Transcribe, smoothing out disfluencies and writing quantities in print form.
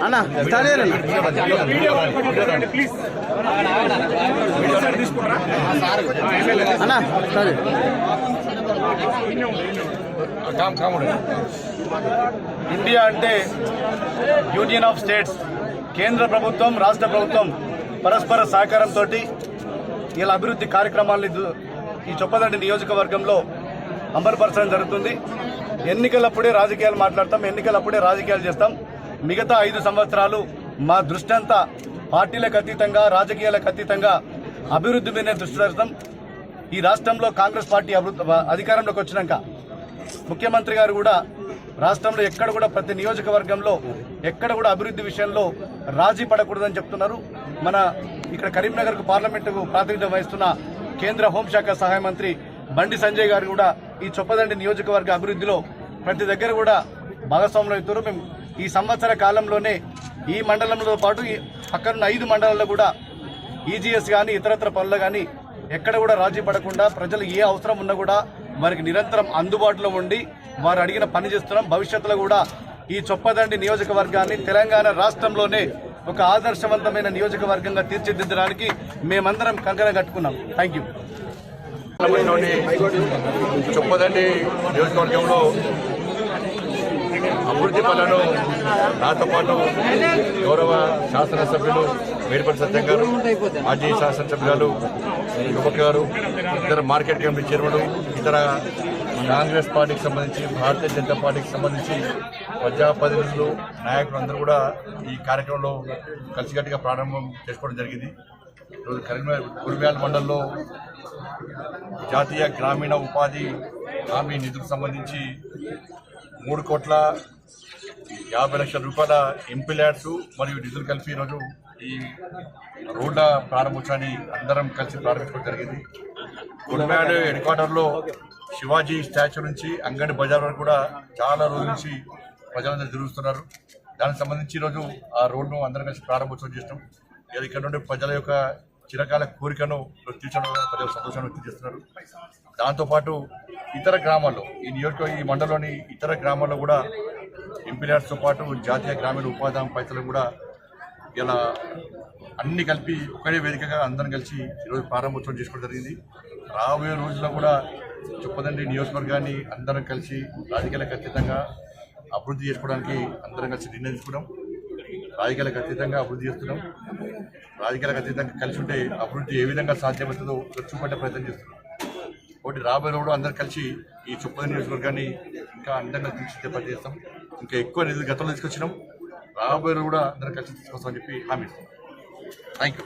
అన్నా స్టార్ట్ చేయాలన్నా start India అంటే యూనియన్ ఆఫ్ స్టేట్స్. కేంద్ర ప్రభుత్వం రాష్ట్ర ప్రభుత్వం పరస్పర సహకారంతో ఇలా అభివృద్ధి కార్యక్రమాలను ఈ చొప్పదండి నియోజకవర్గంలో అమలుపరచడం జరుగుతుంది. ఎన్నికలప్పుడే రాజకీయాలు మాట్లాడతాం, ఎన్నికలప్పుడే రాజకీయాలు చేస్తాం. మిగతా 5 సంవత్సరాలు మా దృష్టి అంతా పార్టీలకు అతీతంగా రాజకీయాలకు అతీతంగా అభివృద్ధి మీద దృష్టి పెడతాం. ఈ రాష్ట్రంలో కాంగ్రెస్ పార్టీ అధికారంలోకి వచ్చినాక ముఖ్యమంత్రి గారు కూడా రాష్ట్రంలో ఎక్కడ కూడా ప్రతి నియోజకవర్గంలో ఎక్కడ కూడా అభివృద్ధి విషయంలో రాజీ పడకూడదని చెప్తున్నారు. మన ఇక్కడ కరీంనగర్కు పార్లమెంటుకు ప్రాతినిధ్యం వహిస్తున్న కేంద్ర హోంశాఖ సహాయ మంత్రి బండి సంజయ్ గారు కూడా ఈ చొప్పదండి నియోజకవర్గ అభివృద్ధిలో ప్రతి దగ్గర కూడా భాగస్వాములు అవుతారు. మేము ఈ సంవత్సర కాలంలోనే ఈ మండలంతో పాటు ఈ పక్కనున్న 5 మండలాల్లో కూడా ఈజీఎస్ కానీ ఇతరత్ర పనులు కానీ ఎక్కడ కూడా రాజీ పడకుండా ప్రజలు ఏ అవసరం ఉన్నా కూడా వారికి నిరంతరం అందుబాటులో ఉండి వారు అడిగిన పని చేస్తున్నాం. భవిష్యత్తులో కూడా ఈ చొప్పదండి నియోజకవర్గాన్ని తెలంగాణ రాష్ట్రంలోనే ఒక ఆదర్శవంతమైన నియోజకవర్గంగా తీర్చిదిద్దడానికి మేమందరం కంకణం కట్టుకున్నాం. Thank you. చొప్పదండి నియోజకవర్గంలో అభివృద్ధి పనులను నాతో పాటు గౌరవ శాసనసభ్యులు మేడిపల్లి సత్యం గారు, మాజీ శాసనసభ్యులు యువక్ గారు, ఇతర మార్కెట్ కమిటీ చైర్మన్, ఇతర కాంగ్రెస్ పార్టీకి సంబంధించి భారతీయ జనతా పార్టీకి సంబంధించి ప్రజాప్రతినిధులు నాయకులు అందరూ కూడా ఈ కార్యక్రమంలో కలిసికట్టుగా ప్రారంభం చేసుకోవడం జరిగింది. ఈరోజు కరీంనగర్ కుర్మ్యాల మండలంలో జాతీయ గ్రామీణ ఉపాధి హామీ నిధులకు సంబంధించి 3,50,00,000 రూపాయల ఎంపీల్యాడ్స్ మరియు నిధులు కలిపి ఈరోజు ఈ రోడ్ల ప్రారంభోత్సవాన్ని అందరం కలిసి ప్రారంభించడం జరిగింది. కుర్మ్యాల హెడ్ క్వార్టర్లో శివాజీ స్టాచ్యూ నుంచి అంగడి బజార్ వరకు కూడా చాలా రోజుల నుంచి ప్రజలందరూ తిరుగుతున్నారు. దానికి సంబంధించి ఈరోజు ఆ రోడ్ను అందరం కలిసి ప్రారంభోత్సవం చేస్తాం. ఇక్కడ నుండి ప్రజల యొక్క చిరకాల కోరికను తీర్చడం ప్రజలు సంతోషాన్ని వ్యక్తం చేస్తున్నారు. దాంతోపాటు ఇతర గ్రామాల్లో ఈ మండలంలోని ఇతర గ్రామాల్లో కూడా ఎంపీల్యాడ్స్తో పాటు జాతీయ గ్రామీణ ఉపాధి హామీ పైసలు కూడా ఇలా అన్ని కలిపి ఒకే వేదికగా అందరం కలిసి ఈరోజు ప్రారంభోత్సవం చేసుకోవడం జరిగింది. రాబోయే రోజుల్లో కూడా చొప్పదండి నియోజకవర్గాన్ని అందరం కలిసి రాజకీయాలకు అతీతంగా అభివృద్ధి చేసుకోవడానికి అందరం కలిసి నిర్ణయం తీసుకున్నాం. రాజకీయాలకు అతీతంగా అభివృద్ధి చేస్తున్నాం. రాజకీయాలకు అతీతంగా కలిసి ఉంటే అభివృద్ధి ఏ విధంగా సాధ్యమవుతుందో చూపట్టే ప్రయత్నం చేస్తున్నాం. ఒకటి రాబోయే రోజుల్లో అందరం కలిసి ఈ చొప్పదండి నియోజకవర్గాన్ని ఇంకా అందంగా తీర్చిదిద్దే ప్రయత్నం చేస్తాం. ఇంకా ఎక్కువ నిధులు గతంలో తీసుకొచ్చినాం. రాబోయే రోజు కూడా అందరం కలిసి తీసుకొస్తామని చెప్పి హామీ ఇస్తాం. Thank you.